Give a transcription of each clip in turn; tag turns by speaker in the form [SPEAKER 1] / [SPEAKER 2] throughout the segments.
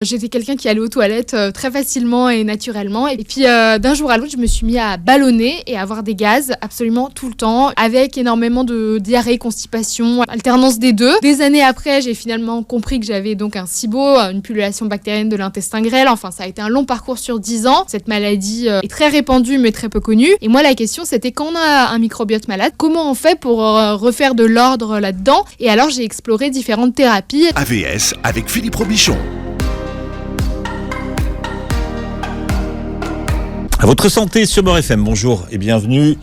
[SPEAKER 1] J'étais quelqu'un qui allait aux toilettes très facilement et naturellement. Et puis d'un jour à l'autre, je me suis mis à ballonner et à avoir des gaz absolument tout le temps, avec énormément de diarrhée, constipation, alternance des deux. Des années après, j'ai finalement compris que j'avais donc un SIBO, une pullulation bactérienne de l'intestin grêle. Enfin, ça a été un long parcours sur 10 ans. Cette maladie est très répandue mais très peu connue. Et moi, la question, c'était quand on a un microbiote malade, comment on fait pour refaire de l'ordre là-dedans? Et alors, j'ai exploré différentes thérapies.
[SPEAKER 2] AVS avec Philippe Robichon.
[SPEAKER 3] À votre santé sur Beurre FM, bonjour et bienvenue.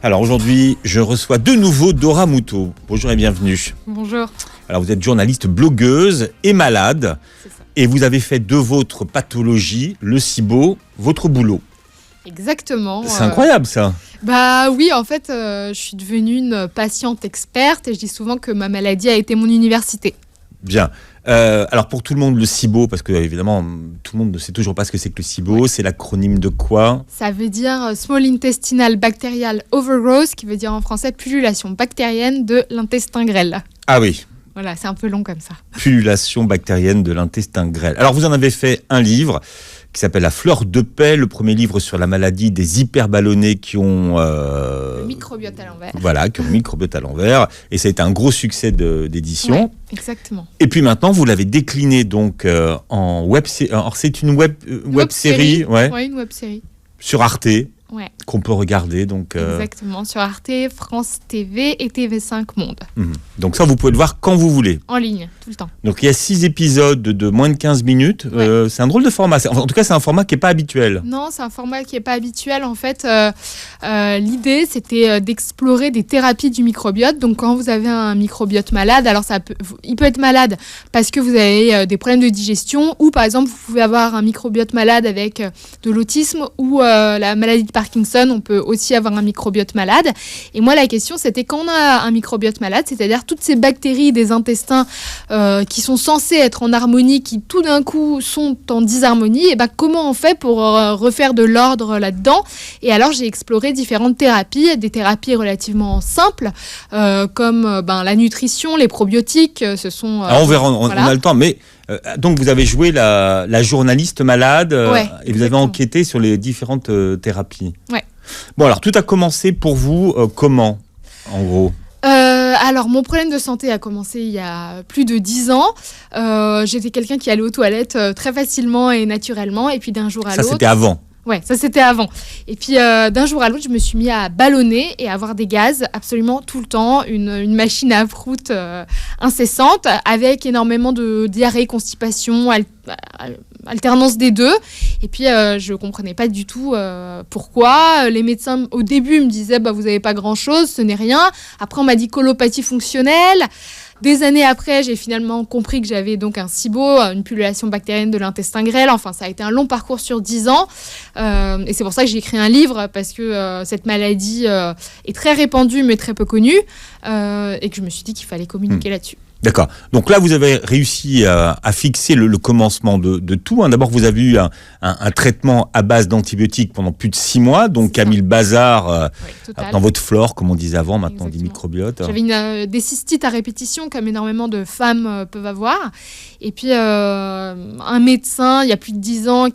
[SPEAKER 3] Alors aujourd'hui, je reçois de nouveau Dora Moutot. Bonjour et bienvenue.
[SPEAKER 1] Bonjour.
[SPEAKER 3] Alors vous êtes journaliste, blogueuse et malade.
[SPEAKER 1] C'est ça.
[SPEAKER 3] Et vous avez fait de votre pathologie, le SIBO, votre boulot.
[SPEAKER 1] Exactement.
[SPEAKER 3] C'est incroyable ça.
[SPEAKER 1] Bah oui, en fait, je suis devenue une patiente experte et je dis souvent que ma maladie a été mon université.
[SPEAKER 3] Bien. Alors pour tout le monde, le SIBO, parce que évidemment tout le monde ne sait toujours pas ce que c'est que le SIBO,
[SPEAKER 1] Ouais.
[SPEAKER 3] c'est l'acronyme de quoi?
[SPEAKER 1] Ça veut dire Small Intestinal Bacterial Overgrowth, qui veut dire en français pullulation bactérienne de l'intestin grêle.
[SPEAKER 3] Ah oui,
[SPEAKER 1] Voilà, c'est un peu long comme ça.
[SPEAKER 3] pullulation bactérienne de l'intestin grêle. Alors vous en avez fait un livre qui s'appelle La fleur de paix, le premier livre sur la maladie des hyperballonnés qui ont...
[SPEAKER 1] Le microbiote à l'envers.
[SPEAKER 3] Voilà, qui ont le microbiote à l'envers. Et ça a été un gros succès d'édition.
[SPEAKER 1] Ouais, exactement.
[SPEAKER 3] Et puis maintenant, vous l'avez décliné donc en web série. Alors c'est une web série, ouais,
[SPEAKER 1] Ouais, une web série.
[SPEAKER 3] sur Arte,
[SPEAKER 1] Ouais,
[SPEAKER 3] qu'on peut regarder. Donc,
[SPEAKER 1] exactement. Sur Arte, France TV et TV5 Monde.
[SPEAKER 3] donc ça, vous pouvez le voir quand vous voulez.
[SPEAKER 1] En ligne, tout le temps.
[SPEAKER 3] Donc il y a 6 épisodes de moins de 15 minutes.
[SPEAKER 1] Ouais.
[SPEAKER 3] C'est un drôle de format. En tout cas, c'est un format qui n'est pas habituel.
[SPEAKER 1] Non, c'est un format qui n'est pas habituel. En fait, l'idée, c'était d'explorer des thérapies du microbiote. Donc, quand vous avez un microbiote malade, alors il peut être malade parce que vous avez des problèmes de digestion, ou par exemple, vous pouvez avoir un microbiote malade avec de l'autisme ou la maladie de Parkinson. On peut aussi avoir un microbiote malade. Et moi, la question, c'était quand on a un microbiote malade, c'est-à-dire toutes ces bactéries des intestins qui sont censées être en harmonie, qui tout d'un coup sont en disharmonie, et ben comment on fait pour refaire de l'ordre là-dedans? Et alors j'ai exploré différentes thérapies, des thérapies relativement simples, comme la nutrition, les probiotiques, ce sont...
[SPEAKER 3] Alors, on verra, on
[SPEAKER 1] voilà.
[SPEAKER 3] a le temps. Mais donc vous avez joué la journaliste malade
[SPEAKER 1] Ouais,
[SPEAKER 3] et vous avez
[SPEAKER 1] exactement.
[SPEAKER 3] enquêté sur les différentes thérapies.
[SPEAKER 1] Ouais.
[SPEAKER 3] Bon, alors tout a commencé pour vous comment, en gros?
[SPEAKER 1] Alors, mon problème de santé a commencé il y a plus de 10 ans. J'étais quelqu'un qui allait aux toilettes très facilement et naturellement. Et puis d'un jour à
[SPEAKER 3] Ça,
[SPEAKER 1] l'autre...
[SPEAKER 3] c'était avant.
[SPEAKER 1] Ouais, ça c'était avant. Et puis d'un jour à l'autre, je me suis mis à ballonner et à avoir des gaz absolument tout le temps, une machine à prout incessante, avec énormément de diarrhée, constipation, alternance des deux. Et puis je comprenais pas du tout pourquoi. Les médecins au début me disaient vous avez pas grand chose, ce n'est rien. Après on m'a dit colopathie fonctionnelle. Des années après, j'ai finalement compris que j'avais donc un SIBO, une pullulation bactérienne de l'intestin grêle. Enfin, ça a été un long parcours sur 10 ans. Et c'est pour ça que j'ai écrit un livre, parce que cette maladie est très répandue, mais très peu connue. Et que je me suis dit qu'il fallait communiquer là-dessus.
[SPEAKER 3] D'accord. Donc là, vous avez réussi à fixer le commencement de tout. D'abord, vous avez eu un traitement à base d'antibiotiques pendant plus de 6 mois, donc qui a mis le bazar
[SPEAKER 1] Oui, total.
[SPEAKER 3] dans votre flore, comme on disait avant, maintenant on dit
[SPEAKER 1] Exactement.
[SPEAKER 3] microbiote.
[SPEAKER 1] J'avais des cystites à répétition, comme énormément de femmes peuvent avoir. Et puis, un médecin, il y a plus de 10 ans,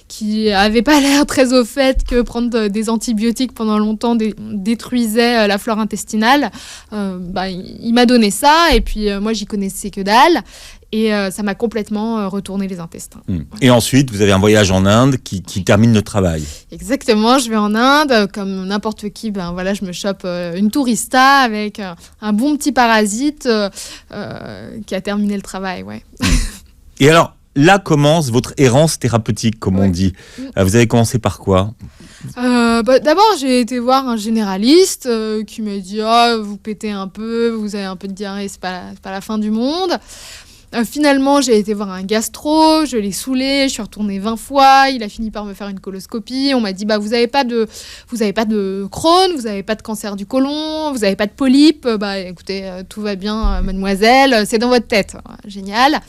[SPEAKER 1] qui avait pas l'air très au fait que prendre des antibiotiques pendant longtemps détruisait la flore intestinale. Il m'a donné ça, et puis moi, j'y connaissais que dalle. Et ça m'a complètement retourné les intestins.
[SPEAKER 3] Et ensuite, vous avez un voyage en Inde qui termine le travail.
[SPEAKER 1] Exactement, je vais en Inde, comme n'importe qui, je me chope une tourista avec un bon petit parasite qui a terminé le travail, ouais.
[SPEAKER 3] Et alors, là commence votre errance thérapeutique, comme on
[SPEAKER 1] Ouais.
[SPEAKER 3] dit. Vous avez commencé par quoi?
[SPEAKER 1] D'abord, j'ai été voir un généraliste qui m'a dit « vous pétez un peu, vous avez un peu de diarrhée, c'est pas la fin du monde ». Finalement, j'ai été voir un gastro, je l'ai saoulé, je suis retournée 20 fois, il a fini par me faire une coloscopie. On m'a dit vous avez pas de Crohn, vous avez pas de cancer du côlon, vous avez pas de polype. Écoutez, tout va bien, mademoiselle, c'est dans votre tête. Génial.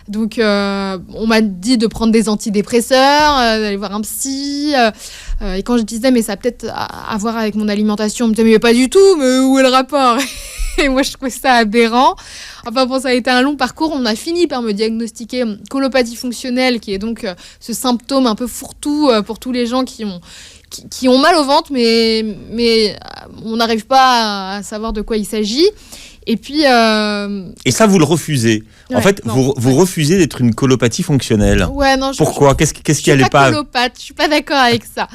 [SPEAKER 1] Donc, on m'a dit de prendre des antidépresseurs, d'aller voir un psy. Et quand je disais, mais ça a peut-être à voir avec mon alimentation, on me disait, mais pas du tout, mais où est le rapport? Et moi, je trouvais ça aberrant. Enfin bon, ça a été un long parcours. On a fini par me diagnostiquer colopathie fonctionnelle, qui est donc ce symptôme un peu fourre-tout pour tous les gens qui ont mal au ventre, mais on n'arrive pas à savoir de quoi il s'agit. Et puis...
[SPEAKER 3] Et ça, vous le refusez. En fait, vous refusez d'être une colopathie fonctionnelle.
[SPEAKER 1] Ouais, non.
[SPEAKER 3] Pourquoi ? Qu'est-ce qui allait pas ?
[SPEAKER 1] Je suis pas colopathe, je suis pas d'accord avec ça.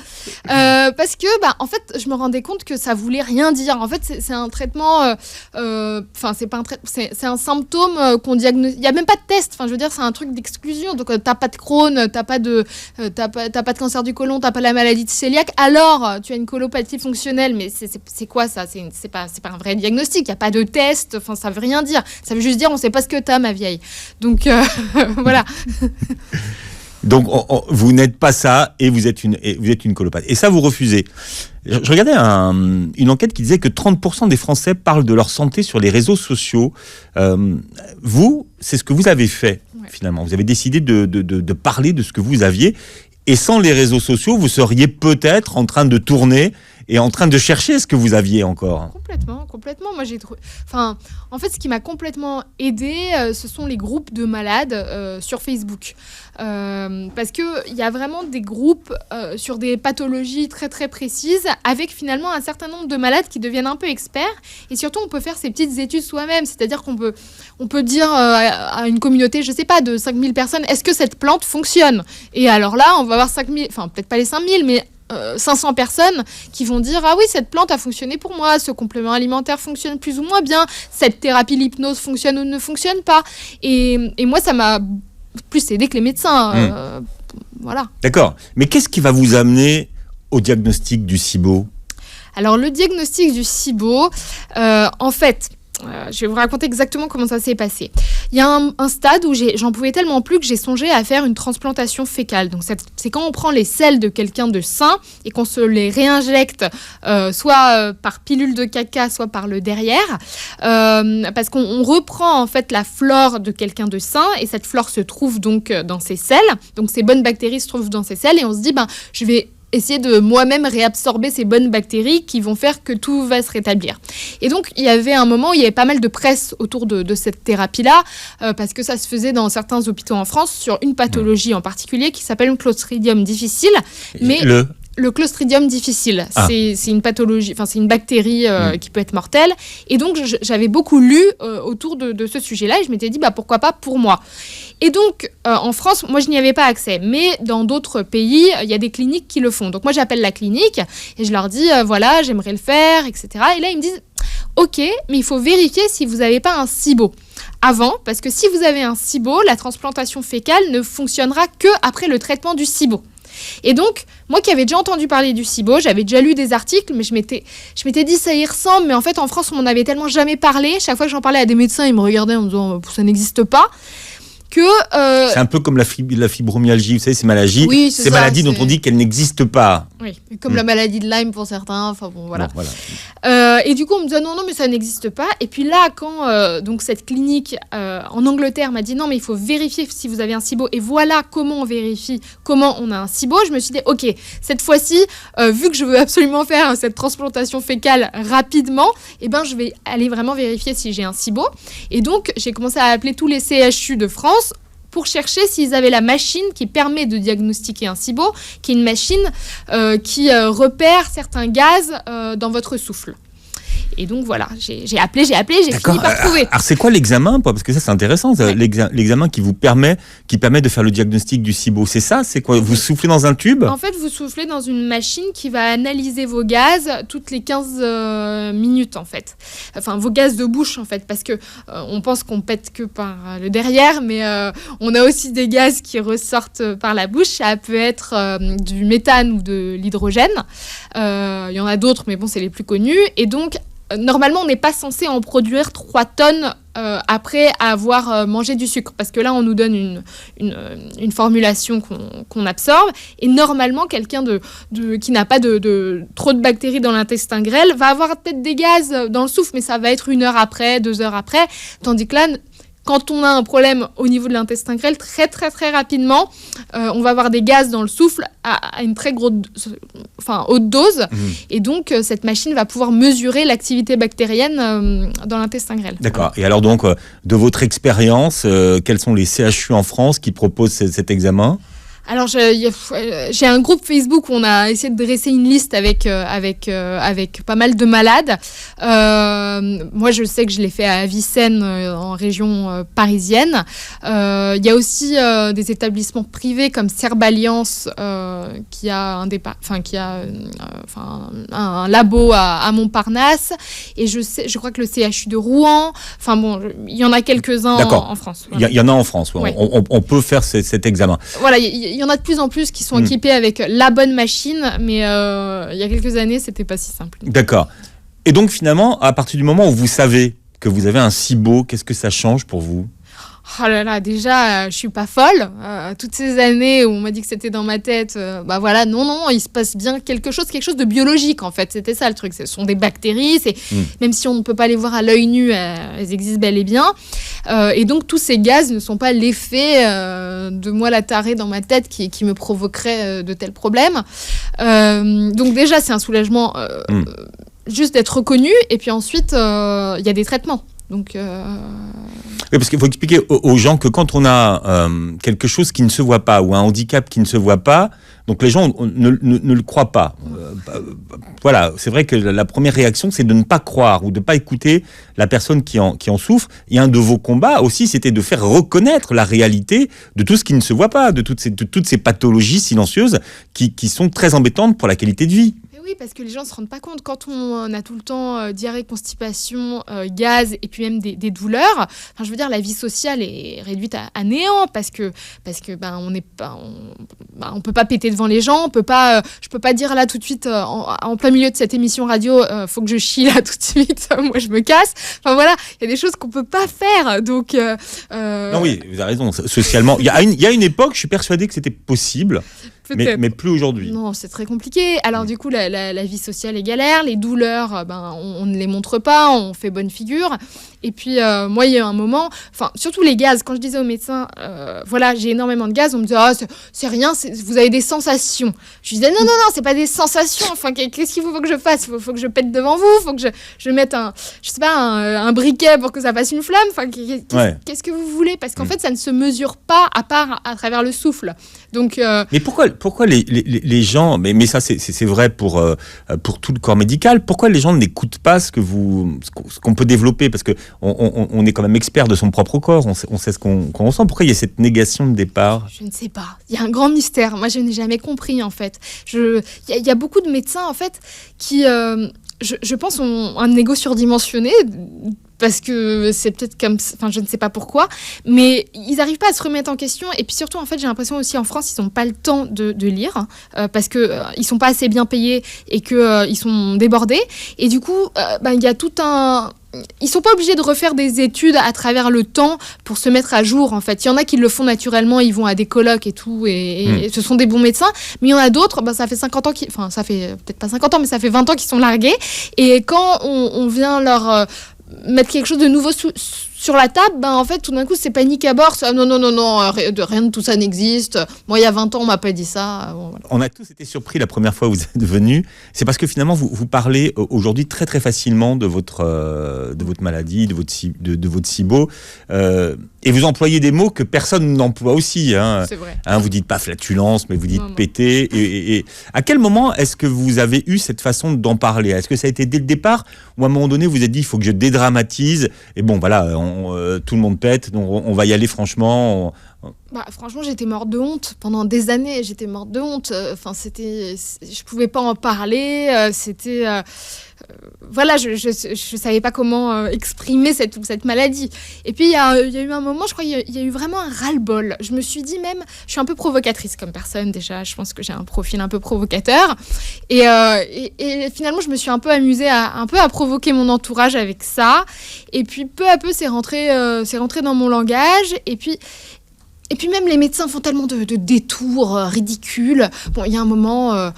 [SPEAKER 1] Parce que, en fait, je me rendais compte que ça voulait rien dire. En fait, c'est un traitement... Enfin, c'est pas un traitement... C'est un symptôme qu'on diagnostique... Il n'y a même pas de test. Enfin, je veux dire, c'est un truc d'exclusion. Donc, t'as pas de Crohn, t'as pas de cancer du côlon, t'as pas la maladie de cœliaque. Alors, tu as une colopathie fonctionnelle. Mais c'est quoi, ça ? C'est pas un vrai diagnostic. Il n'y a pas de test. Enfin, ça veut rien dire. Ça veut juste dire, on sait pas ce que t'as, ma vieille. Donc, voilà.
[SPEAKER 3] Donc, vous n'êtes pas ça et vous êtes une colopathe. Et ça, vous refusez. Je regardais une enquête qui disait que 30% des Français parlent de leur santé sur les réseaux sociaux. Vous, c'est ce que vous avez fait, finalement. Vous avez décidé de parler de ce que vous aviez. Et sans les réseaux sociaux, vous seriez peut-être en train de tourner et en train de chercher ce que vous aviez encore.
[SPEAKER 1] Complètement. Moi, j'ai trouvé... Enfin, en fait, ce qui m'a complètement aidée, ce sont les groupes de malades sur Facebook. Parce qu'il y a vraiment des groupes sur des pathologies très, très précises, avec finalement un certain nombre de malades qui deviennent un peu experts. Et surtout, on peut faire ses petites études soi-même. C'est-à-dire qu'on peut dire à une communauté, je ne sais pas, de 5000 personnes, est-ce que cette plante fonctionne ? Et alors là, on va avoir 5000, enfin peut-être pas les 5000, mais 500 personnes qui vont dire, ah oui, cette plante a fonctionné pour moi, ce complément alimentaire fonctionne plus ou moins bien, cette thérapie l'hypnose fonctionne ou ne fonctionne pas. Et moi, ça m'a plus aidé que les médecins. Voilà.
[SPEAKER 3] D'accord. Mais qu'est-ce qui va vous amener au diagnostic du SIBO ?
[SPEAKER 1] Alors, le diagnostic du SIBO, en fait... je vais vous raconter exactement comment ça s'est passé. Il y a un stade où j'en pouvais tellement plus que j'ai songé à faire une transplantation fécale. Donc c'est quand on prend les selles de quelqu'un de sain et qu'on se les réinjecte soit par pilule de caca, soit par le derrière, parce qu'on reprend en fait la flore de quelqu'un de sain et cette flore se trouve donc dans ses selles. Donc ces bonnes bactéries se trouvent dans ses selles et on se dit je vais essayer de moi-même réabsorber ces bonnes bactéries qui vont faire que tout va se rétablir. Et donc, il y avait un moment où il y avait pas mal de presse autour de cette thérapie-là, parce que ça se faisait dans certains hôpitaux en France sur une pathologie en particulier qui s'appelle le Clostridium difficile. Mais le Clostridium difficile, c'est une pathologie, enfin c'est une bactérie qui peut être mortelle. Et donc, j'avais beaucoup lu autour de ce sujet-là et je m'étais dit, pourquoi pas pour moi. Et donc, en France, moi, je n'y avais pas accès. Mais dans d'autres pays, il y a des cliniques qui le font. Donc, moi, j'appelle la clinique et je leur dis, voilà, j'aimerais le faire, etc. Et là, ils me disent, OK, mais il faut vérifier si vous n'avez pas un SIBO avant. Parce que si vous avez un SIBO, la transplantation fécale ne fonctionnera qu'après le traitement du SIBO. Et donc, moi qui avais déjà entendu parler du SIBO, j'avais déjà lu des articles, mais je m'étais dit ça y ressemble, mais en fait en France on m'en avait tellement jamais parlé. Chaque fois que j'en parlais à des médecins, ils me regardaient en me disant ça n'existe pas. C'est
[SPEAKER 3] un peu comme la fibromyalgie, vous savez, ces maladies, ces maladies dont on dit qu'elles n'existent pas.
[SPEAKER 1] Oui, comme la maladie de Lyme pour certains, enfin bon, voilà. Non, voilà. Et du coup, on me disait non, mais ça n'existe pas. Et puis là, quand donc cette clinique en Angleterre m'a dit non, mais il faut vérifier si vous avez un SIBO, et voilà comment on vérifie comment on a un SIBO, je me suis dit, ok, cette fois-ci, vu que je veux absolument faire cette transplantation fécale rapidement, je vais aller vraiment vérifier si j'ai un SIBO. Et donc, j'ai commencé à appeler tous les CHU de France pour chercher s'ils avaient la machine qui permet de diagnostiquer un SIBO, qui est une machine qui repère certains gaz dans votre souffle. Et donc voilà, j'ai appelé, j'ai fini par trouver.
[SPEAKER 3] Alors c'est quoi l'examen ? Parce que ça c'est intéressant, l'examen qui permet de faire le diagnostic du SIBO. C'est ça ? C'est quoi ? Vous soufflez dans un tube ?
[SPEAKER 1] En fait, vous soufflez dans une machine qui va analyser vos gaz toutes les 15 minutes en fait. Enfin, vos gaz de bouche en fait, parce que on pense qu'on pète que par le derrière, mais on a aussi des gaz qui ressortent par la bouche. Ça peut être du méthane ou de l'hydrogène. Il y en a d'autres, mais bon, c'est les plus connus. Et donc, normalement, on n'est pas censé en produire 3 tonnes après avoir mangé du sucre. Parce que là, on nous donne une formulation qu'on absorbe. Et normalement, quelqu'un qui n'a pas trop de bactéries dans l'intestin grêle va avoir peut-être des gaz dans le souffle, mais ça va être 1 heure après, 2 heures après. Tandis que là, quand on a un problème au niveau de l'intestin grêle, très très très rapidement, on va avoir des gaz dans le souffle à une très haute dose. Et donc, cette machine va pouvoir mesurer l'activité bactérienne dans l'intestin grêle.
[SPEAKER 3] D'accord. Et alors donc, de votre expérience, quels sont les CHU en France qui proposent cet examen ?
[SPEAKER 1] Alors, j'ai un groupe Facebook où on a essayé de dresser une liste avec pas mal de malades. Moi, je sais que je l'ai fait à Avicenne, en région parisienne. Il y a aussi des établissements privés comme Serballiance, qui a un labo à Montparnasse. Et je crois que le CHU de Rouen. Enfin bon, il y en a quelques-uns en France.
[SPEAKER 3] Voilà. Il y en a en France. Ouais.
[SPEAKER 1] Oui.
[SPEAKER 3] On peut faire cet examen.
[SPEAKER 1] Voilà, il y en a de plus en plus qui sont équipés avec la bonne machine, mais il y a quelques années, c'était pas si simple.
[SPEAKER 3] D'accord. Et donc finalement, à partir du moment où vous savez que vous avez un SIBO, qu'est-ce que ça change pour vous ?
[SPEAKER 1] Oh là là, déjà, je suis pas folle. Toutes ces années où on m'a dit que c'était dans ma tête, non, il se passe bien quelque chose de biologique en fait. C'était ça le truc. Ce sont des bactéries. Même si on ne peut pas les voir à l'œil nu, elles existent bel et bien. Et donc tous ces gaz ne sont pas l'effet de moi la tarée dans ma tête qui me provoquerait de tels problèmes. Donc déjà, c'est un soulagement juste d'être reconnu. Et puis ensuite, il y a des traitements. Donc,
[SPEAKER 3] Oui, parce qu'il faut expliquer aux gens que quand on a quelque chose qui ne se voit pas ou un handicap qui ne se voit pas, donc les gens ne le croient pas. Voilà, c'est vrai que la première réaction, c'est de ne pas croire ou de ne pas écouter la personne qui en souffre. Et un de vos combats aussi, c'était de faire reconnaître la réalité de tout ce qui ne se voit pas, de toutes ces pathologies silencieuses qui sont très embêtantes pour la qualité de vie.
[SPEAKER 1] Oui, parce que les gens ne se rendent pas compte. Quand on a tout le temps diarrhée, constipation, gaz et puis même des douleurs, je veux dire, la vie sociale est réduite à néant parce que on peut pas péter devant les gens, je peux pas dire là tout de suite en plein milieu de cette émission radio, faut que je chie là tout de suite, moi je me casse. Enfin voilà, il y a des choses qu'on peut pas faire. Donc
[SPEAKER 3] non, oui, vous avez raison. Socialement, il y a une époque, je suis persuadé que c'était possible. Mais plus aujourd'hui.
[SPEAKER 1] Non, c'est très compliqué. Alors du coup, la vie sociale est galère. Les douleurs, on ne les montre pas. On fait bonne figure. Et puis, moi, il y a eu un moment... Enfin, surtout les gaz. Quand je disais au médecin, j'ai énormément de gaz, on me disait, c'est rien, vous avez des sensations. Je disais, non, c'est pas des sensations. Enfin, qu'est-ce qu'il faut que je fasse ? Faut que je pète devant vous. Faut que je mette un briquet pour que ça fasse une flamme. Enfin, qu'est-ce que vous voulez ? Parce qu'en fait, ça ne se mesure pas à part à travers le souffle. Donc...
[SPEAKER 3] Mais pourquoi les gens, mais ça c'est vrai pour tout le corps médical, pourquoi les gens n'écoutent pas ce qu'on peut développer ? Parce qu'on est quand même expert de son propre corps, on sait ce qu'on ressent. Pourquoi il y a cette négation de départ ?
[SPEAKER 1] Je ne sais pas. Il y a un grand mystère. Moi, je n'ai jamais compris, en fait. Il y a beaucoup de médecins, en fait, qui, je pense, ont un ego surdimensionné, parce que c'est peut-être comme... Enfin, je ne sais pas pourquoi, mais ils n'arrivent pas à se remettre en question. Et puis surtout, en fait, j'ai l'impression aussi en France, ils n'ont pas le temps de lire, parce qu'ils ne sont pas assez bien payés et qu'ils sont débordés. Et du coup, il y a tout un... Ils sont pas obligés de refaire des études à travers le temps pour se mettre à jour, en fait. Il y en a qui le font naturellement, ils vont à des colloques et tout, et ce sont des bons médecins. Mais il y en a d'autres, ça fait 50 ans enfin, ça fait peut-être pas 50 ans, mais ça fait 20 ans qu'ils sont largués. Et quand on vient leur... mettre quelque chose de nouveau sur la table, en fait, tout d'un coup, c'est panique à bord. Non, rien de tout ça n'existe. Moi, il y a 20 ans, on m'a pas dit ça. Bon, voilà.
[SPEAKER 3] On a tous été surpris la première fois où vous êtes venu. C'est parce que finalement, vous parlez aujourd'hui très très facilement de votre maladie, de votre SIBO. Et vous employez des mots que personne n'emploie aussi.
[SPEAKER 1] C'est vrai.
[SPEAKER 3] Vous dites pas flatulence, mais vous dites péter. Et à quel moment est-ce que vous avez eu cette façon d'en parler ? Est-ce que ça a été dès le départ ou à un moment donné, vous êtes dit, il faut que je dédramatise ? Et bon, voilà, tout le monde pète, donc on va y aller franchement.
[SPEAKER 1] Franchement, j'étais morte de honte. Pendant des années, j'étais morte de honte. Je pouvais pas en parler. Je savais pas comment exprimer cette maladie. Et puis, il y a eu un moment, je crois, il y a eu vraiment un ras-le-bol. Je me suis dit même, je suis un peu provocatrice comme personne déjà. Je pense que j'ai un profil un peu provocateur. Et finalement, je me suis un peu amusée à provoquer mon entourage avec ça. Et puis, peu à peu, c'est rentré dans mon langage. Et puis même les médecins font tellement de détours ridicules. Bon, il y a un moment,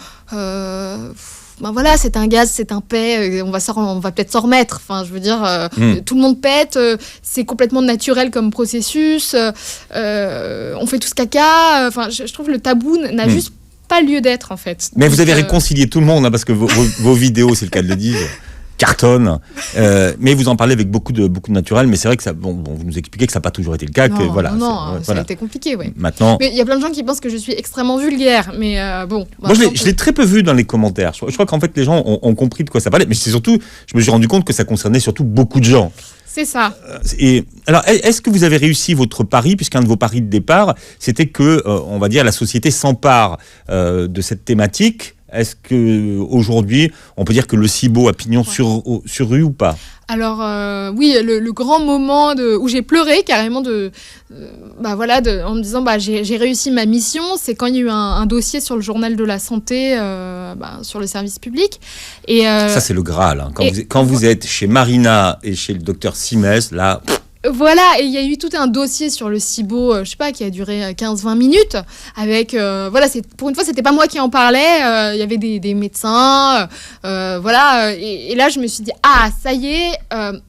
[SPEAKER 1] ben voilà, c'est un gaz, c'est un paix, on va peut-être s'en remettre. Enfin, je veux dire, tout le monde pète, c'est complètement naturel comme processus, on fait tous caca. Enfin, je trouve que le tabou n'a juste pas lieu d'être, en fait.
[SPEAKER 3] Mais
[SPEAKER 1] donc,
[SPEAKER 3] vous avez réconcilié tout le monde, hein, parce que vos vidéos, c'est le cas de le dire, cartonnent. Mais vous en parlez avec beaucoup de naturel. Mais c'est vrai que ça, vous nous expliquez que ça n'a pas toujours été le cas.
[SPEAKER 1] Ça a été compliqué, oui.
[SPEAKER 3] Maintenant,
[SPEAKER 1] mais il y a plein de gens qui pensent que je suis extrêmement vulgaire. Mais bon.
[SPEAKER 3] Moi, je l'ai très peu vu dans les commentaires. Je crois qu'en fait, les gens ont compris de quoi ça parlait. Mais c'est surtout, je me suis rendu compte que ça concernait surtout beaucoup de gens.
[SPEAKER 1] C'est ça.
[SPEAKER 3] Et alors, est-ce que vous avez réussi votre pari, puisqu'un de vos paris de départ, c'était que, on va dire, la société s'empare de cette thématique. Est-ce que aujourd'hui, on peut dire que le SIBO a pignon sur rue ou pas?
[SPEAKER 1] Alors oui, le grand moment où j'ai pleuré carrément en me disant j'ai réussi ma mission, c'est quand il y a eu un dossier sur le journal de la santé, sur le service public. Et
[SPEAKER 3] ça c'est le Graal. Hein. Quand vous êtes chez Marina et chez le docteur Simès, là.
[SPEAKER 1] Voilà, et il y a eu tout un dossier sur le SIBO, qui a duré 15-20 minutes, avec, pour une fois, c'était pas moi qui en parlais, il y avait des médecins, et là, je me suis dit, ça y est,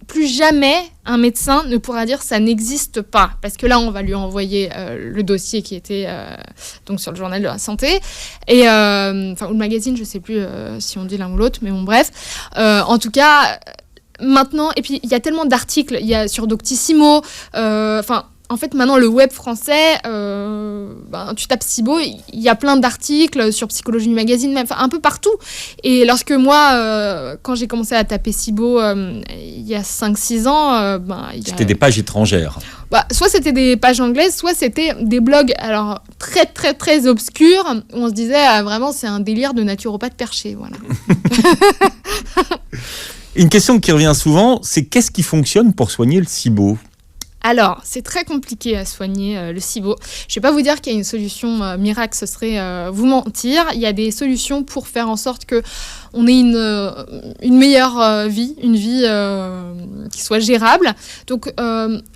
[SPEAKER 1] plus jamais un médecin ne pourra dire ça n'existe pas, parce que là, on va lui envoyer le dossier qui était donc sur le journal de la santé, et, ou le magazine, je sais plus si on dit l'un ou l'autre, mais bon, bref, en tout cas... Maintenant, et puis il y a tellement d'articles, il y a sur Doctissimo, en fait maintenant le web français, tu tapes SIBO, il y a plein d'articles sur Psychologie du Magazine, même un peu partout. Et lorsque moi, quand j'ai commencé à taper SIBO il y a 5-6 ans,
[SPEAKER 3] c'était des pages étrangères.
[SPEAKER 1] Soit c'était des pages anglaises, soit c'était des blogs alors très très très obscurs où on se disait vraiment c'est un délire de naturopathe perché, voilà.
[SPEAKER 3] Une question qui revient souvent, c'est qu'est-ce qui fonctionne pour soigner le SIBO ?
[SPEAKER 1] Alors, c'est très compliqué à soigner le SIBO. Je ne vais pas vous dire qu'il y a une solution miracle, ce serait vous mentir. Il y a des solutions pour faire en sorte qu'on ait une meilleure vie, une vie qui soit gérable. Donc,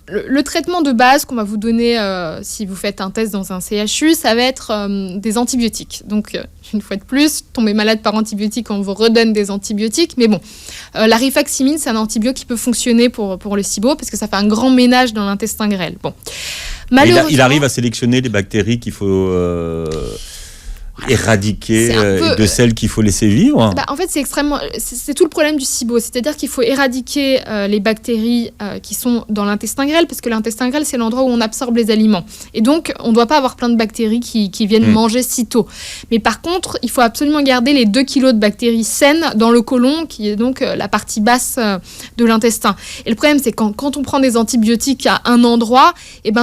[SPEAKER 1] le traitement de base qu'on va vous donner si vous faites un test dans un CHU, ça va être des antibiotiques. Donc, une fois de plus, tomber malade par antibiotiques, on vous redonne des antibiotiques. Mais bon, la rifaximin, c'est un antibiotique qui peut fonctionner pour le SIBO parce que ça fait un grand ménage dans l'intestin grêle. Bon. Malheureusement,
[SPEAKER 3] il arrive à sélectionner les bactéries qu'il faut éradiquer de celles qu'il faut laisser vivre.
[SPEAKER 1] En fait, c'est tout le problème du SIBO. C'est-à-dire qu'il faut éradiquer les bactéries qui sont dans l'intestin grêle parce que l'intestin grêle, c'est l'endroit où on absorbe les aliments. Et donc, on ne doit pas avoir plein de bactéries qui viennent manger sitôt. Mais par contre, il faut absolument garder les 2 kilos de bactéries saines dans le côlon, qui est donc la partie basse de l'intestin. Et le problème, c'est quand on prend des antibiotiques à un endroit,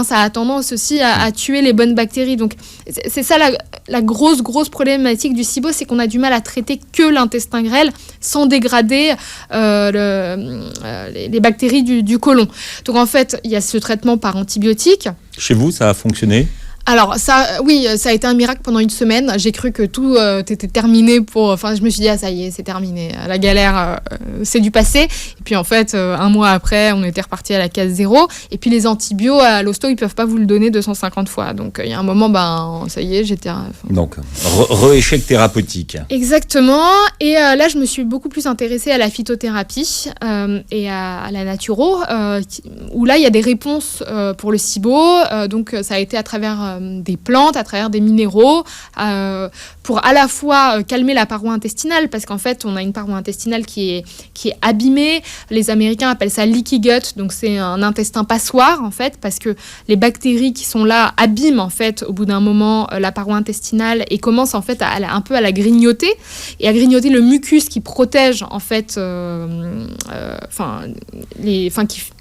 [SPEAKER 1] ça a tendance aussi à tuer les bonnes bactéries. Donc, c'est ça la grosse problématique du SIBO, c'est qu'on a du mal à traiter que l'intestin grêle sans dégrader les bactéries du côlon. Donc en fait, il y a ce traitement par antibiotiques.
[SPEAKER 3] Chez vous, ça a fonctionné ?
[SPEAKER 1] Alors, ça a été un miracle pendant une semaine. J'ai cru que tout était terminé je me suis dit, ça y est, c'est terminé. La galère, c'est du passé. Et puis, en fait, un mois après, on était reparti à la case 0. Et puis, les antibiotiques, à l'hosto, ils peuvent pas vous le donner 250 fois. Donc, il y a un moment, ça y est, j'étais...
[SPEAKER 3] Donc, échec thérapeutique.
[SPEAKER 1] Exactement. Et là, je me suis beaucoup plus intéressée à la phytothérapie et à la naturo, où là, il y a des réponses pour le SIBO. Donc, ça a été à travers des plantes, à travers des minéraux, pour à la fois calmer la paroi intestinale, parce qu'en fait, on a une paroi intestinale qui est abîmée. Les Américains appellent ça leaky gut, donc c'est un intestin passoire, en fait, parce que les bactéries qui sont là abîment, en fait, au bout d'un moment, la paroi intestinale et commencent, en fait, un peu à la grignoter, et à grignoter le mucus qui protège, en fait,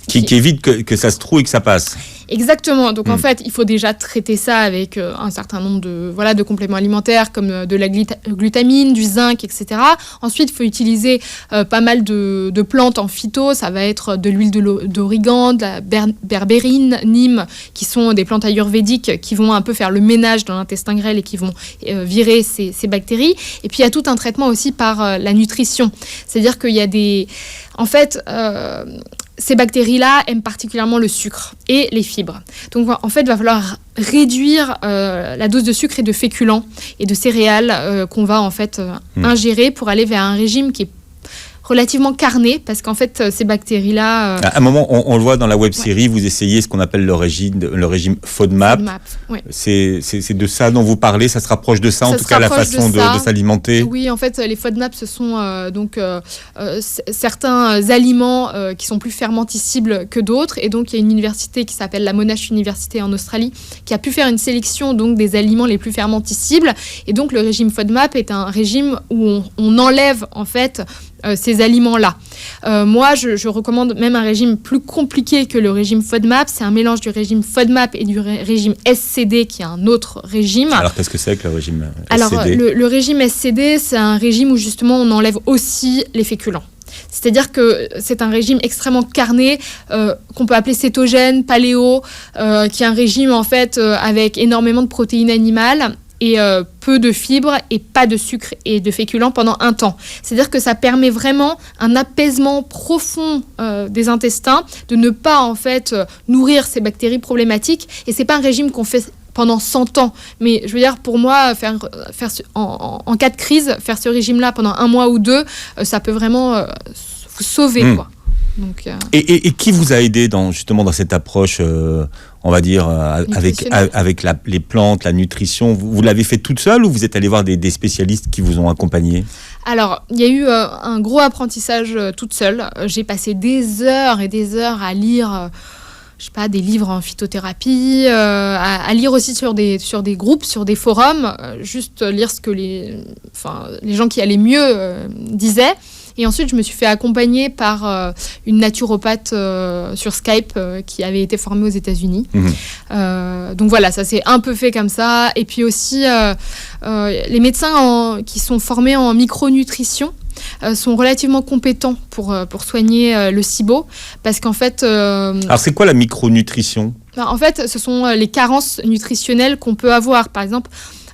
[SPEAKER 3] qui évite que ça se trouve et que ça passe.
[SPEAKER 1] Exactement. Donc, en fait, il faut déjà traiter ça avec un certain nombre de compléments alimentaires comme de la glutamine, du zinc, etc. Ensuite, il faut utiliser pas mal de plantes en phyto. Ça va être de l'huile d'origan, de la berbérine, Nîmes, qui sont des plantes ayurvédiques qui vont un peu faire le ménage dans l'intestin grêle et qui vont virer ces bactéries. Et puis, il y a tout un traitement aussi par la nutrition. C'est-à-dire qu'il y a des... En fait... ces bactéries-là aiment particulièrement le sucre et les fibres. Donc en fait, il va falloir réduire la dose de sucre et de féculents et de céréales qu'on va en fait ingérer pour aller vers un régime qui est relativement carné, parce qu'en fait, ces bactéries-là...
[SPEAKER 3] À un moment, on le voit dans la web-série, vous essayez ce qu'on appelle le régime FODMAP.
[SPEAKER 1] Ouais.
[SPEAKER 3] C'est de ça dont vous parlez, ça se rapproche de ça, en tout cas, la façon de s'alimenter.
[SPEAKER 1] Oui, en fait, les FODMAP, ce sont certains aliments qui sont plus fermentescibles que d'autres, et donc il y a une université qui s'appelle la Monash University en Australie, qui a pu faire une sélection donc, des aliments les plus fermentescibles, et donc le régime FODMAP est un régime où on enlève, en fait, ces aliments-là. Moi, je recommande même un régime plus compliqué que le régime FODMAP. C'est un mélange du régime FODMAP et du régime SCD, qui est un autre régime.
[SPEAKER 3] Alors, qu'est-ce que c'est que le régime SCD ?
[SPEAKER 1] Alors, le régime SCD, c'est un régime où justement on enlève aussi les féculents. C'est-à-dire que c'est un régime extrêmement carné, qu'on peut appeler cétogène, paléo, qui est un régime en fait avec énormément de protéines animales et peu de fibres et pas de sucre et de féculents pendant un temps. C'est-à-dire que ça permet vraiment un apaisement profond des intestins, de ne pas en fait nourrir ces bactéries problématiques. Et c'est pas un régime qu'on fait pendant 100 ans. Mais je veux dire, pour moi, en cas de crise, faire ce régime-là pendant 1 mois ou 2, ça peut vraiment vous sauver, quoi. Donc,
[SPEAKER 3] et qui vous a aidé justement dans cette approche, on va dire, avec les plantes, la nutrition ? Vous l'avez fait toute seule ou vous êtes allé voir des spécialistes qui vous ont accompagné ?
[SPEAKER 1] Alors, il y a eu un gros apprentissage toute seule. J'ai passé des heures et des heures à lire... je sais pas, des livres en phytothérapie, à lire aussi sur des groupes, sur des forums, juste lire ce que les gens qui allaient mieux disaient. Et ensuite, je me suis fait accompagner par une naturopathe sur Skype qui avait été formée aux États-Unis. Donc voilà, ça s'est un peu fait comme ça. Et puis aussi, les médecins qui sont formés en micronutrition sont relativement compétents pour soigner le SIBO, parce qu'en fait...
[SPEAKER 3] Alors, c'est quoi la micronutrition ?
[SPEAKER 1] En fait, ce sont les carences nutritionnelles qu'on peut avoir. Par exemple,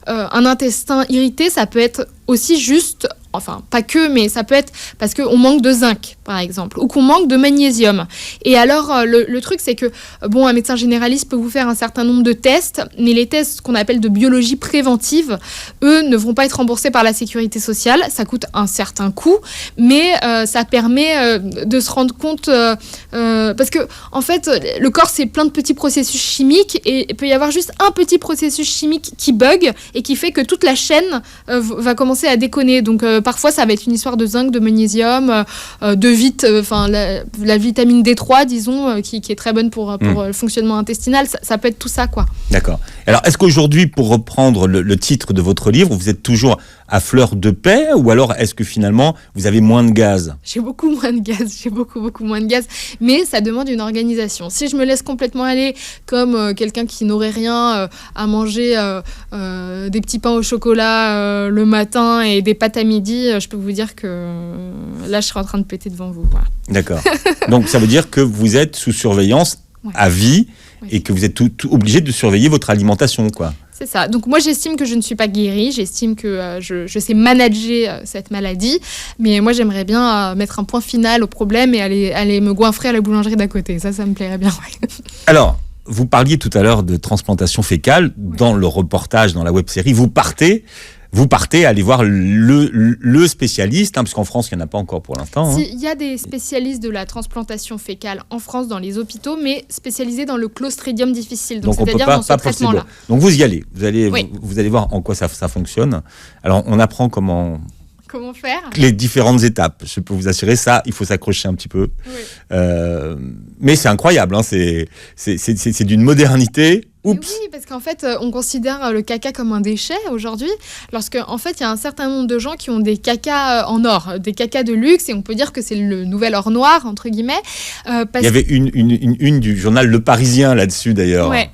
[SPEAKER 1] un intestin irrité, ça peut être aussi juste... Enfin, pas que, mais ça peut être parce qu'on manque de zinc, par exemple, ou qu'on manque de magnésium. Et alors, le truc, c'est que, un médecin généraliste peut vous faire un certain nombre de tests, mais les tests qu'on appelle de biologie préventive, eux, ne vont pas être remboursés par la sécurité sociale. Ça coûte un certain coût, mais ça permet de se rendre compte... parce que, en fait, le corps, c'est plein de petits processus chimiques, et il peut y avoir juste un petit processus chimique qui bug, et qui fait que toute la chaîne va commencer à déconner. Donc, parfois, ça va être une histoire de zinc, de magnésium, la vitamine D3, disons, qui est très bonne pour le fonctionnement intestinal. Ça peut être tout ça, quoi.
[SPEAKER 3] D'accord. Alors, est-ce qu'aujourd'hui, pour reprendre le titre de votre livre, vous êtes toujours à fleur de paix, ou alors est-ce que finalement, vous avez moins de gaz ?
[SPEAKER 1] J'ai beaucoup moins de gaz, beaucoup moins de gaz, mais ça demande une organisation. Si je me laisse complètement aller comme quelqu'un qui n'aurait rien à manger, des petits pains au chocolat le matin et des pâtes à midi, je peux vous dire que là, je serais en train de péter devant vous. Voilà.
[SPEAKER 3] D'accord. Donc, ça veut dire que vous êtes sous surveillance à vie, et que vous êtes tout obligé de surveiller votre alimentation, quoi.
[SPEAKER 1] C'est ça. Donc moi, j'estime que je ne suis pas guérie. J'estime que je sais manager cette maladie. Mais moi, j'aimerais bien mettre un point final au problème et aller me goinfrer à la boulangerie d'à côté. Ça me plairait bien. Ouais.
[SPEAKER 3] Alors, vous parliez tout à l'heure de transplantation fécale. Dans le reportage, dans la web-série, vous partez aller voir le spécialiste, parce qu'en France, il n'y en a pas encore pour l'instant.
[SPEAKER 1] Il y a des spécialistes de la transplantation fécale en France dans les hôpitaux, mais spécialisés dans le Clostridium difficile, donc c'est-à-dire dans ce traitement-là.
[SPEAKER 3] Donc vous y allez, vous allez voir en quoi ça fonctionne. Alors on apprend comment
[SPEAKER 1] faire
[SPEAKER 3] les différentes étapes. Je peux vous assurer ça, il faut s'accrocher un petit peu. Oui. Mais c'est incroyable, c'est d'une modernité.
[SPEAKER 1] Oui, parce qu'en fait, on considère le caca comme un déchet aujourd'hui, lorsqu'en fait, il y a un certain nombre de gens qui ont des cacas en or, des cacas de luxe, et on peut dire que c'est le nouvel or noir, entre guillemets.
[SPEAKER 3] Il y avait une du journal Le Parisien là-dessus, d'ailleurs.
[SPEAKER 1] Ouais.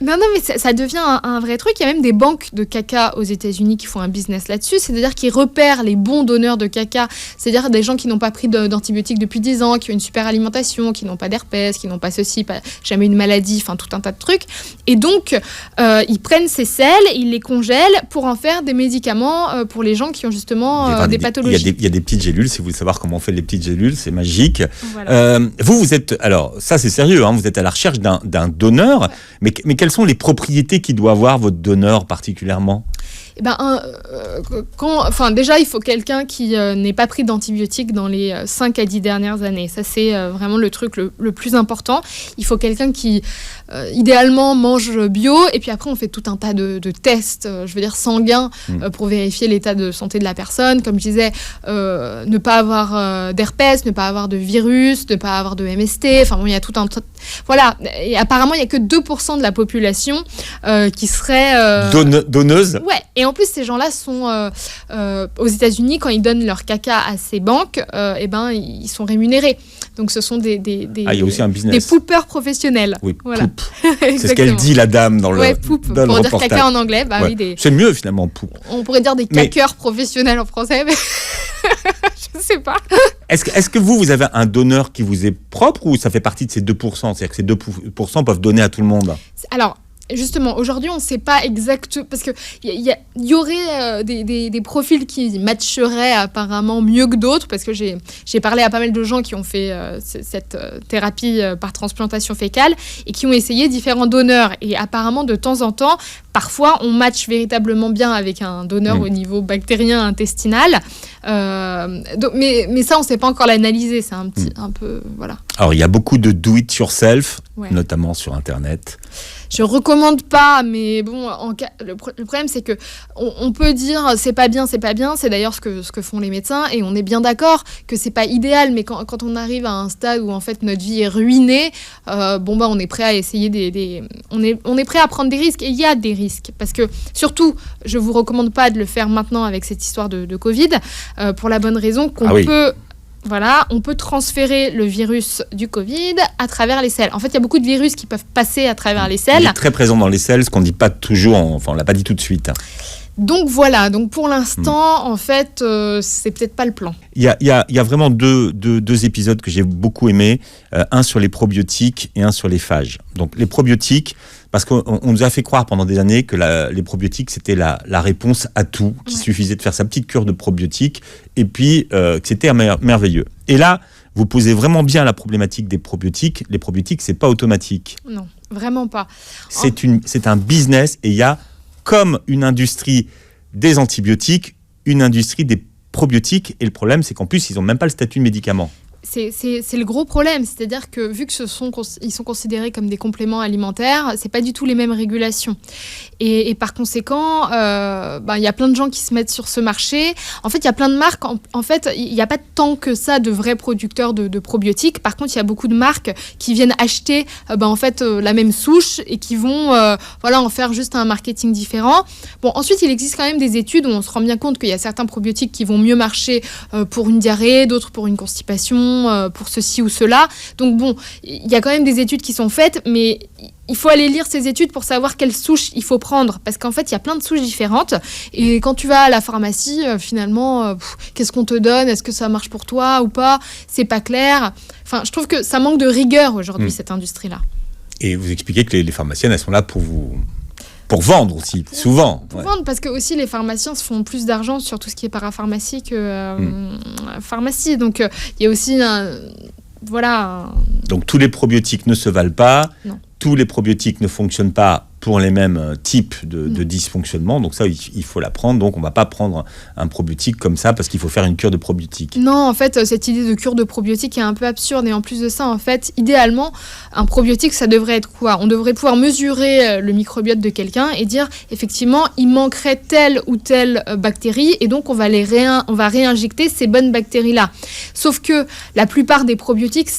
[SPEAKER 1] Non, mais ça devient un vrai truc. Il y a même des banques de caca aux États-Unis qui font un business là-dessus. C'est-à-dire qu'ils repèrent les bons donneurs de caca. C'est-à-dire des gens qui n'ont pas pris d'antibiotiques depuis 10 ans, qui ont une super alimentation, qui n'ont pas d'herpès, qui n'ont pas ceci, jamais une maladie, enfin tout un tas de trucs. Et donc, ils prennent ces selles, ils les congèlent pour en faire des médicaments pour les gens qui ont justement des pathologies.
[SPEAKER 3] Il y a des petites gélules. Si vous voulez savoir comment on fait les petites gélules, c'est magique.
[SPEAKER 1] Voilà.
[SPEAKER 3] Vous êtes... Alors, ça, c'est sérieux. Hein, vous êtes à la recherche d'un donneur. Ouais. Mais quelles sont les propriétés qu'il doit avoir, votre donneur, particulièrement ?
[SPEAKER 1] Déjà, il faut quelqu'un qui n'ait pas pris d'antibiotiques dans les 5 à 10 dernières années. Ça, c'est vraiment le truc le plus important. Il faut quelqu'un qui, idéalement, mange bio. Et puis après, on fait tout un tas de tests, sanguins, pour vérifier l'état de santé de la personne. Comme je disais, ne pas avoir d'herpès, ne pas avoir de virus, ne pas avoir de MST. Enfin bon, il y a tout un tas... Voilà. Et apparemment, il n'y a que 2% de la population qui serait...
[SPEAKER 3] Donneuse.
[SPEAKER 1] Ouais. Et en plus, ces gens-là sont aux États-Unis, quand ils donnent leur caca à ces banques, ils sont rémunérés. Donc, ce sont il
[SPEAKER 3] y a aussi un business.
[SPEAKER 1] Des poopers professionnels.
[SPEAKER 3] Oui, voilà. Poupe. C'est ce qu'elle dit, la dame, dans le
[SPEAKER 1] poupe,
[SPEAKER 3] dans
[SPEAKER 1] pour
[SPEAKER 3] le
[SPEAKER 1] dire
[SPEAKER 3] reportage.
[SPEAKER 1] caca en anglais.
[SPEAKER 3] C'est mieux, finalement, poupe.
[SPEAKER 1] On pourrait dire des caqueurs professionnels en français, mais je ne sais pas.
[SPEAKER 3] Est-ce que vous avez un donneur qui vous est propre ou ça fait partie de ces 2% ? C'est-à-dire que ces 2% peuvent donner à tout le monde ?
[SPEAKER 1] Alors... Justement, aujourd'hui, on ne sait pas exactement... Parce qu'il y aurait des profils qui matcheraient apparemment mieux que d'autres, parce que j'ai parlé à pas mal de gens qui ont fait cette thérapie par transplantation fécale et qui ont essayé différents donneurs. Et apparemment, de temps en temps, parfois, on matche véritablement bien avec un donneur au niveau bactérien intestinal. Mais ça, on ne sait pas encore l'analyser. C'est un peu... Voilà.
[SPEAKER 3] Alors, il y a beaucoup de do-it-yourself, notamment sur Internet.
[SPEAKER 1] Je recommande pas, mais bon, le problème c'est que on peut dire c'est pas bien. C'est d'ailleurs ce que font les médecins et on est bien d'accord que c'est pas idéal. Mais quand on arrive à un stade où en fait notre vie est ruinée, on est prêt à essayer on est prêt à prendre des risques et il y a des risques parce que surtout je vous recommande pas de le faire maintenant avec cette histoire de Covid pour la bonne raison qu'on peut. Voilà, on peut transférer le virus du Covid à travers les selles. En fait, il y a beaucoup de virus qui peuvent passer à travers les selles.
[SPEAKER 3] Il est très présent dans les selles, ce qu'on ne dit pas toujours, on ne l'a pas dit tout de suite.
[SPEAKER 1] Donc voilà, pour l'instant, en fait, c'est peut-être pas le plan.
[SPEAKER 3] Il y a vraiment deux épisodes que j'ai beaucoup aimés, un sur les probiotiques et un sur les phages. Donc les probiotiques, parce qu'on nous a fait croire pendant des années que les probiotiques, c'était la réponse à tout, qu'il suffisait de faire sa petite cure de probiotiques, et puis que c'était merveilleux. Et là, vous posez vraiment bien la problématique des probiotiques. Les probiotiques, c'est pas automatique.
[SPEAKER 1] Non, vraiment pas.
[SPEAKER 3] C'est un business, et il y a, comme une industrie des antibiotiques, une industrie des probiotiques, et le problème, c'est qu'en plus, ils n'ont même pas le statut de médicament.
[SPEAKER 1] C'est le gros problème, c'est-à-dire que vu que ils sont considérés comme des compléments alimentaires, c'est pas du tout les mêmes régulations. Et par conséquent, il y a plein de gens qui se mettent sur ce marché. En fait, il y a plein de marques. En fait, il n'y a pas tant que ça de vrais producteurs de probiotiques. Par contre, il y a beaucoup de marques qui viennent acheter la même souche et qui vont en faire juste un marketing différent. Bon, ensuite, il existe quand même des études où on se rend bien compte qu'il y a certains probiotiques qui vont mieux marcher pour une diarrhée, d'autres pour une constipation, pour ceci ou cela. Donc bon, il y a quand même des études qui sont faites, mais il faut aller lire ces études pour savoir quelle souche il faut prendre, parce qu'en fait, il y a plein de souches différentes. Et quand tu vas à la pharmacie, finalement, qu'est-ce qu'on te donne ? Est-ce que ça marche pour toi ou pas ? C'est pas clair. Enfin, je trouve que ça manque de rigueur aujourd'hui, cette industrie-là. Et
[SPEAKER 3] vous expliquez que les pharmaciennes, elles sont là pour vendre aussi, souvent.
[SPEAKER 1] Pour vendre, parce que aussi les pharmaciens se font plus d'argent sur tout ce qui est parapharmacie que pharmacie. Donc, il y a aussi
[SPEAKER 3] Donc, tous les probiotiques ne se valent pas.
[SPEAKER 1] Non.
[SPEAKER 3] Tous les probiotiques ne fonctionnent pas pour les mêmes types de dysfonctionnement. Donc ça, il faut l'apprendre. Donc on ne va pas prendre un probiotique comme ça parce qu'il faut faire une cure de probiotiques.
[SPEAKER 1] Non, en fait, cette idée de cure de probiotiques est un peu absurde. Et en plus de ça, en fait, idéalement, un probiotique, ça devrait être quoi ? On devrait pouvoir mesurer le microbiote de quelqu'un et dire, effectivement, il manquerait telle ou telle bactérie et donc on va réinjecter ces bonnes bactéries-là. Sauf que la plupart des probiotiques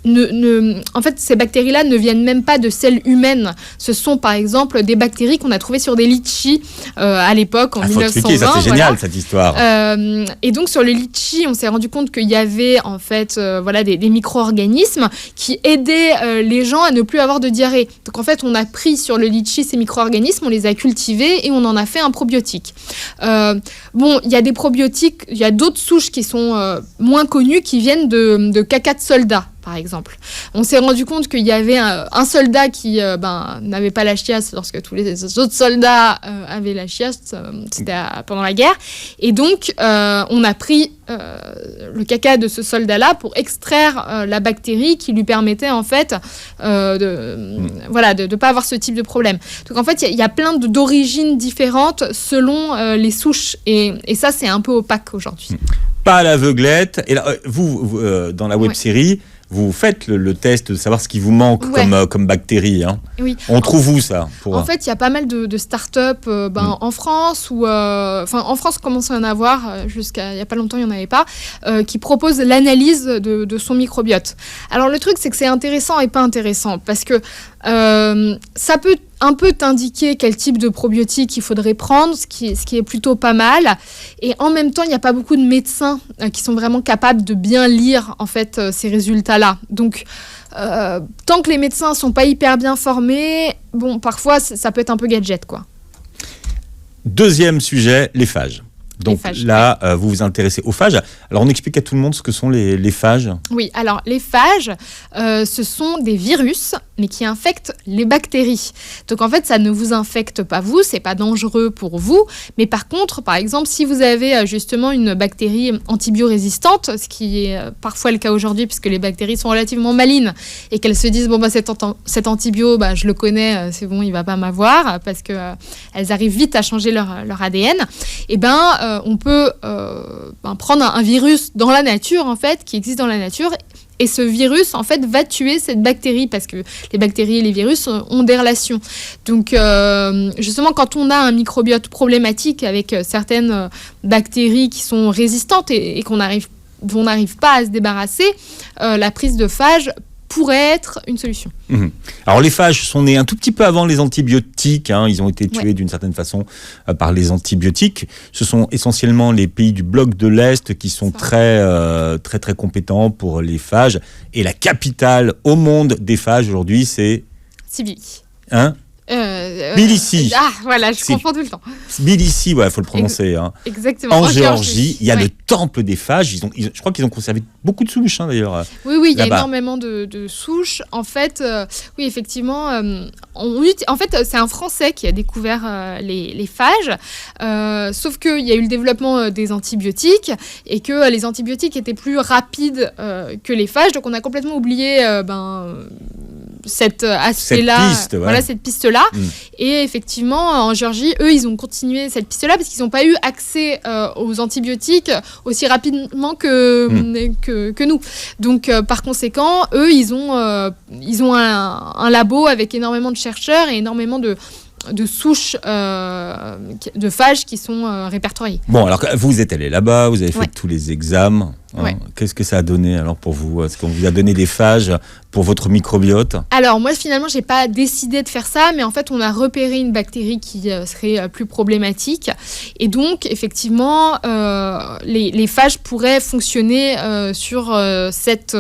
[SPEAKER 1] en fait, ces bactéries-là ne viennent même pas de celles humaines. Ce sont, par exemple, des bactéries qu'on a trouvées sur des litchis à l'époque, en 1920.
[SPEAKER 3] Faut expliquer, ça c'est génial, cette histoire.
[SPEAKER 1] Et donc, sur le litchi, on s'est rendu compte qu'il y avait, en fait, des micro-organismes qui aidaient les gens à ne plus avoir de diarrhée. Donc, en fait, on a pris sur le litchi ces micro-organismes, on les a cultivés et on en a fait un probiotique. Il y a des probiotiques, il y a d'autres souches qui sont moins connues, qui viennent de caca de soldats, par exemple. On s'est rendu compte qu'il y avait un soldat qui n'avait pas la chiasse lorsque tous les autres soldats avaient la chiasse, c'était pendant la guerre. Et donc, on a pris le caca de ce soldat-là pour extraire la bactérie qui lui permettait en fait de ne pas avoir ce type de problème. Donc en fait, il y a plein d'origines différentes selon les souches. Et ça, c'est un peu opaque aujourd'hui.
[SPEAKER 3] Pas à l'aveuglette. Et là, vous dans la web-série, vous faites le test de savoir ce qui vous manque comme bactéries. Hein.
[SPEAKER 1] Oui.
[SPEAKER 3] On trouve où ça
[SPEAKER 1] En fait, il y a pas mal de start-up en France, en France, commence à en avoir, jusqu'à il n'y a pas longtemps, il n'y en avait pas, qui proposent l'analyse de son microbiote. Alors le truc, c'est que c'est intéressant et pas intéressant, parce que ça peut un peu t'indiquer quel type de probiotique il faudrait prendre, ce qui est plutôt pas mal. Et en même temps, il n'y a pas beaucoup de médecins qui sont vraiment capables de bien lire en fait ces résultats-là. Donc, tant que les médecins sont pas hyper bien formés, parfois ça peut être un peu gadget, quoi.
[SPEAKER 3] Deuxième sujet, les phages. Donc là, vous vous intéressez aux phages. Alors, on explique à tout le monde ce que sont les phages.
[SPEAKER 1] Oui, alors les phages, ce sont des virus, mais qui infectent les bactéries. Donc en fait, ça ne vous infecte pas vous, c'est pas dangereux pour vous. Mais par contre, par exemple, si vous avez justement une bactérie antibiorésistante, ce qui est parfois le cas aujourd'hui, puisque les bactéries sont relativement malines et qu'elles se disent cet antibio, je le connais, c'est bon, il va pas m'avoir, parce que elles arrivent vite à changer leur ADN. Et on peut prendre un virus dans la nature, en fait, qui existe dans la nature, et ce virus, en fait, va tuer cette bactérie, parce que les bactéries et les virus ont des relations. Donc, justement, quand on a un microbiote problématique avec certaines bactéries qui sont résistantes et dont on n'arrive pas à se débarrasser, la prise de phages pourrait être une solution.
[SPEAKER 3] Alors les phages sont nés un tout petit peu avant les antibiotiques, hein. Ils ont été tués d'une certaine façon par les antibiotiques. Ce sont essentiellement les pays du bloc de l'Est qui sont très compétents pour les phages. Et la capitale au monde des phages aujourd'hui, c'est...
[SPEAKER 1] Tbilissi.
[SPEAKER 3] Tbilissi.
[SPEAKER 1] Voilà, je confonds tout le temps.
[SPEAKER 3] Tbilissi, il faut le prononcer.
[SPEAKER 1] Exactement.
[SPEAKER 3] En Géorgie, il y a le temple des phages. Je crois qu'ils ont conservé beaucoup de souches, d'ailleurs.
[SPEAKER 1] Oui, il y a énormément de souches. En fait, oui, effectivement, en fait, c'est un Français qui a découvert les phages, sauf qu'il y a eu le développement des antibiotiques et que les antibiotiques étaient plus rapides que les phages. Donc, on a complètement oublié cet aspect-là, cette piste-là. Et effectivement, en Géorgie, eux, ils ont continué cette piste-là parce qu'ils n'ont pas eu accès aux antibiotiques aussi rapidement que nous. Donc, par conséquent, eux, ils ont un labo avec énormément de chercheurs et énormément de souches de phages qui sont répertoriées.
[SPEAKER 3] Bon, alors vous êtes allé là-bas, vous avez fait tous les examens. Qu'est-ce que ça a donné alors pour vous ? Est-ce qu'on vous a donné des phages pour votre microbiote ?
[SPEAKER 1] Alors moi finalement j'ai pas décidé de faire ça, mais en fait on a repéré une bactérie qui serait plus problématique et donc effectivement les phages pourraient fonctionner sur cette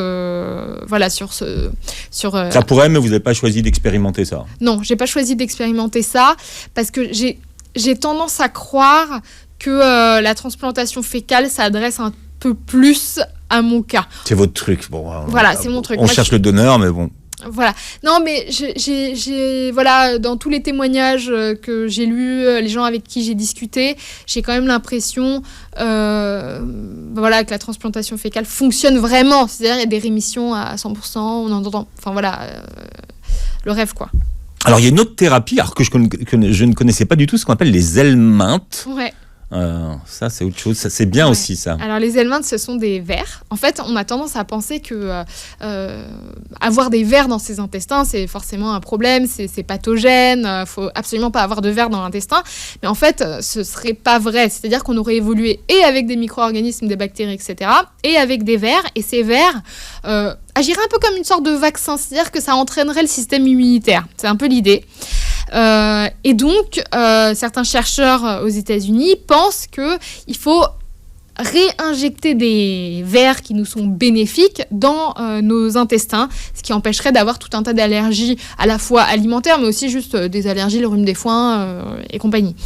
[SPEAKER 3] Ça pourrait, mais vous n'avez pas choisi d'expérimenter ça.
[SPEAKER 1] Non, j'ai pas choisi d'expérimenter ça parce que j'ai tendance à croire que la transplantation fécale s'adresse un peu plus à mon cas.
[SPEAKER 3] C'est votre truc.
[SPEAKER 1] C'est mon truc.
[SPEAKER 3] On cherche le donneur, mais bon.
[SPEAKER 1] Voilà. Non, mais j'ai dans tous les témoignages que j'ai lus, les gens avec qui j'ai discuté, j'ai quand même l'impression que la transplantation fécale fonctionne vraiment. C'est-à-dire, il y a des rémissions à 100%, on en entend... le rêve, quoi.
[SPEAKER 3] Alors, il y a une autre thérapie que je ne connaissais pas du tout, ce qu'on appelle les helminthes.
[SPEAKER 1] Ouais.
[SPEAKER 3] Ça, c'est autre chose. Ça, c'est bien aussi, ça.
[SPEAKER 1] Alors, les helminths, ce sont des vers. En fait, on a tendance à penser que avoir des vers dans ses intestins, c'est forcément un problème, c'est pathogène, faut absolument pas avoir de vers dans l'intestin. Mais en fait, ce serait pas vrai. C'est-à-dire qu'on aurait évolué et avec des micro-organismes, des bactéries, etc., et avec des vers. Et ces vers agiraient un peu comme une sorte de vaccin, c'est-à-dire que ça entraînerait le système immunitaire. C'est un peu l'idée. Et donc, certains chercheurs aux États-Unis pensent qu'il faut réinjecter des vers qui nous sont bénéfiques dans nos intestins, ce qui empêcherait d'avoir tout un tas d'allergies à la fois alimentaires, mais aussi juste des allergies, le rhume des foins et compagnie.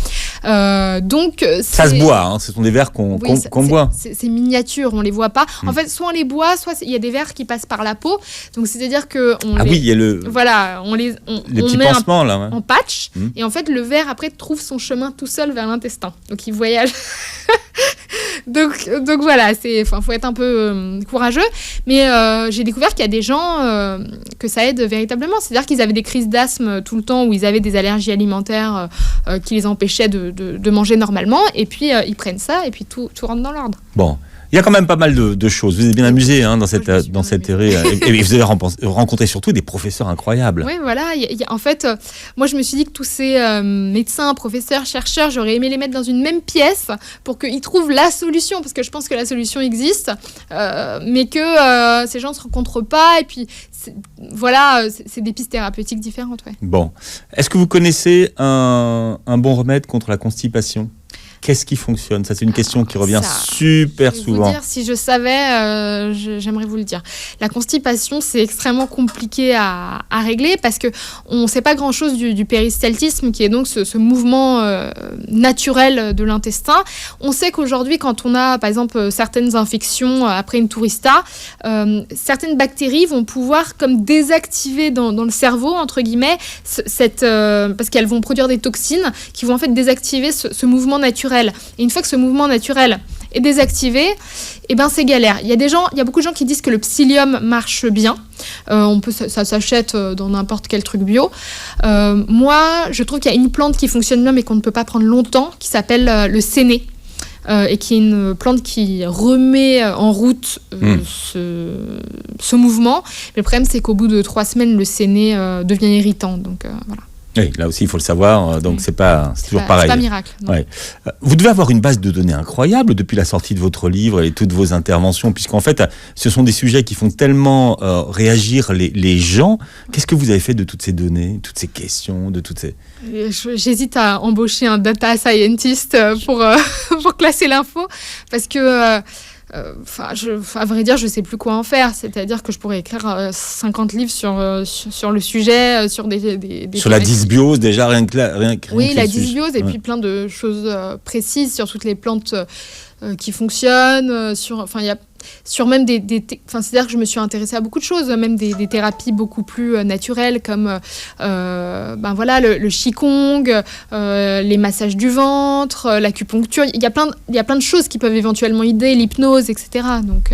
[SPEAKER 1] Donc,
[SPEAKER 3] ça se boit, hein, ce sont des vers qu'on boit.
[SPEAKER 1] C'est miniature, on les voit pas. En fait, soit on les boit, soit il y a des vers qui passent par la peau. Donc, c'est-à-dire que
[SPEAKER 3] oui, il y a le.
[SPEAKER 1] Voilà, on
[SPEAKER 3] les petits pansements là.
[SPEAKER 1] En patch, et en fait, le ver après trouve son chemin tout seul vers l'intestin. Donc, il voyage. Donc voilà, faut être un peu courageux. Mais j'ai découvert qu'il y a des gens que ça aide véritablement. C'est-à-dire qu'ils avaient des crises d'asthme tout le temps, où ils avaient des allergies alimentaires qui les empêchaient de manger normalement. Et puis ils prennent ça, et puis tout rentre dans l'ordre.
[SPEAKER 3] Bon. Il y a quand même pas mal de choses. Vous êtes bien amusé dans cette série. Et vous avez rencontré surtout des professeurs incroyables.
[SPEAKER 1] Oui, voilà. En fait, moi, je me suis dit que tous ces médecins, professeurs, chercheurs, j'aurais aimé les mettre dans une même pièce pour qu'ils trouvent la solution. Parce que je pense que la solution existe, mais que ces gens ne se rencontrent pas. Et puis, c'est des pistes thérapeutiques différentes. Ouais.
[SPEAKER 3] Bon. Est-ce que vous connaissez un bon remède contre la constipation ? Qu'est-ce qui fonctionne ? Ça, c'est une question qui revient super souvent.
[SPEAKER 1] Vous dire, si je savais, j'aimerais vous le dire. La constipation, c'est extrêmement compliqué à régler parce qu'on ne sait pas grand-chose du péristaltisme, qui est donc ce mouvement naturel de l'intestin. On sait qu'aujourd'hui, quand on a, par exemple, certaines infections après une tourista, certaines bactéries vont pouvoir comme désactiver dans le cerveau, entre guillemets, parce qu'elles vont produire des toxines qui vont en fait désactiver ce mouvement naturel. Et une fois que ce mouvement naturel est désactivé, c'est galère. Il y a beaucoup de gens qui disent que le psyllium marche bien. Ça s'achète dans n'importe quel truc bio. Moi, je trouve qu'il y a une plante qui fonctionne bien, mais qu'on ne peut pas prendre longtemps, qui s'appelle le séné. Et qui est une plante qui remet en route ce mouvement. Mais le problème, c'est qu'au bout de 3 semaines, le séné devient irritant. Donc, voilà.
[SPEAKER 3] Oui, là aussi, il faut le savoir, donc c'est toujours pareil.
[SPEAKER 1] C'est pas miracle.
[SPEAKER 3] Ouais. Vous devez avoir une base de données incroyable depuis la sortie de votre livre et toutes vos interventions, puisqu'en fait, ce sont des sujets qui font tellement réagir les gens. Qu'est-ce que vous avez fait de toutes ces données, toutes ces questions, de toutes ces...
[SPEAKER 1] J'hésite à embaucher un data scientist pour classer l'info, parce que... à vrai dire, je ne sais plus quoi en faire. C'est-à-dire que je pourrais écrire 50 livres sur le sujet, sur des
[SPEAKER 3] sur la dysbiose, déjà, rien que
[SPEAKER 1] oui, la dysbiose, et puis plein de choses précises sur toutes les plantes qui fonctionnent, sur même c'est-à-dire que je me suis intéressée à beaucoup de choses, même des thérapies beaucoup plus naturelles comme le qigong, les massages du ventre, l'acupuncture. Il y a plein de choses qui peuvent éventuellement aider, l'hypnose, etc. Donc,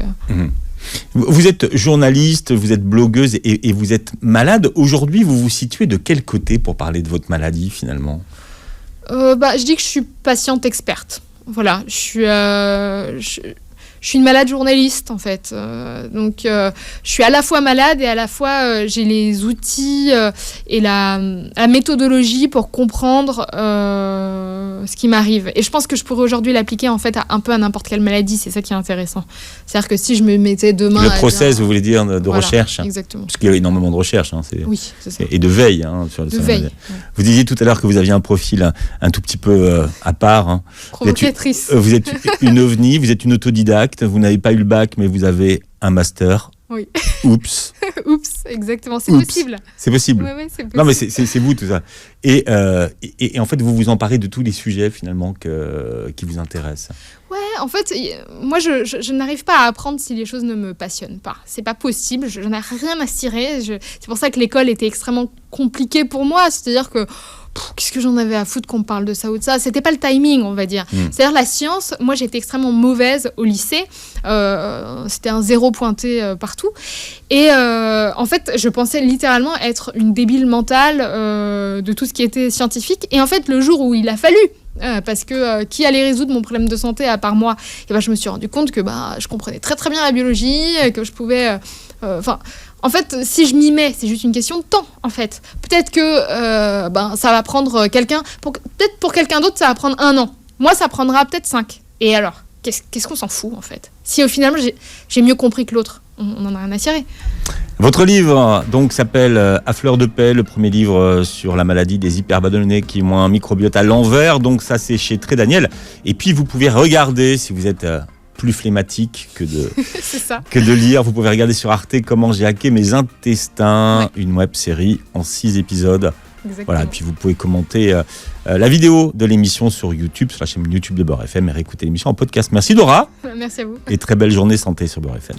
[SPEAKER 3] Vous êtes journaliste, vous êtes blogueuse et vous êtes malade. Aujourd'hui, vous vous situez de quel côté pour parler de votre maladie finalement ?
[SPEAKER 1] Je dis que je suis patiente experte. Voilà, je suis une malade journaliste, en fait. Donc, je suis à la fois malade et à la fois, j'ai les outils et la méthodologie pour comprendre ce qui m'arrive. Et je pense que je pourrais aujourd'hui l'appliquer, en fait, un peu à n'importe quelle maladie. C'est ça qui est intéressant. C'est-à-dire que si je me mettais demain...
[SPEAKER 3] Le process, vous voulez dire, de recherche.
[SPEAKER 1] Exactement.
[SPEAKER 3] Parce qu'il y a énormément de recherche.
[SPEAKER 1] Oui, c'est ça.
[SPEAKER 3] Et de veille. De veille. Ouais. Vous disiez tout à l'heure que vous aviez un profil un tout petit peu à part.
[SPEAKER 1] Provocatrice.
[SPEAKER 3] Vous êtes une ovni, vous êtes une autodidacte. Vous n'avez pas eu le bac, mais vous avez un master.
[SPEAKER 1] Oui.
[SPEAKER 3] Oups.
[SPEAKER 1] Oups, exactement. C'est possible.
[SPEAKER 3] C'est possible.
[SPEAKER 1] Oui, c'est possible.
[SPEAKER 3] Non, mais c'est vous, tout ça. Et en fait, vous vous emparez de tous les sujets, finalement, qui vous intéressent.
[SPEAKER 1] Ouais, en fait, moi, je n'arrive pas à apprendre si les choses ne me passionnent pas. C'est pas possible. Je n'ai rien à cirer. C'est pour ça que l'école était extrêmement compliquée pour moi. C'est-à-dire que qu'est-ce que j'en avais à foutre qu'on me parle de ça ou de ça ? C'était pas le timing, on va dire. C'est-à-dire la science, moi j'étais extrêmement mauvaise au lycée. C'était un 0 pointé partout. Et en fait, je pensais littéralement être une débile mentale de tout ce qui était scientifique. Et en fait, le jour où il a fallu parce que qui allait résoudre mon problème de santé à part moi? Et ben, je me suis rendu compte que je comprenais très très bien la biologie, que je pouvais... en fait, si je m'y mets, c'est juste une question de temps, en fait. Peut-être que ça va prendre peut-être pour quelqu'un d'autre, ça va prendre 1 an. Moi, ça prendra peut-être 5. Et alors, qu'est-ce qu'on s'en fout, en fait? Si au final, j'ai mieux compris que l'autre, on n'en a rien à cirer.
[SPEAKER 3] Votre livre donc s'appelle À fleur de paix, le premier livre sur la maladie des hyperabandonnés qui ont un microbiote à l'envers. Donc ça, c'est chez Très Daniel. Et puis, vous pouvez regarder, si vous êtes plus phlématique que
[SPEAKER 1] C'est ça.
[SPEAKER 3] que de lire, vous pouvez regarder sur Arte Comment j'ai hacké mes intestins, une web série en 6 épisodes.
[SPEAKER 1] Exactement.
[SPEAKER 3] Voilà, et puis vous pouvez commenter la vidéo de l'émission sur YouTube, sur la chaîne YouTube de Beurre FM, et réécouter l'émission en podcast. Merci Dora.
[SPEAKER 1] Merci à vous.
[SPEAKER 3] Et très belle journée santé sur Beurre FM.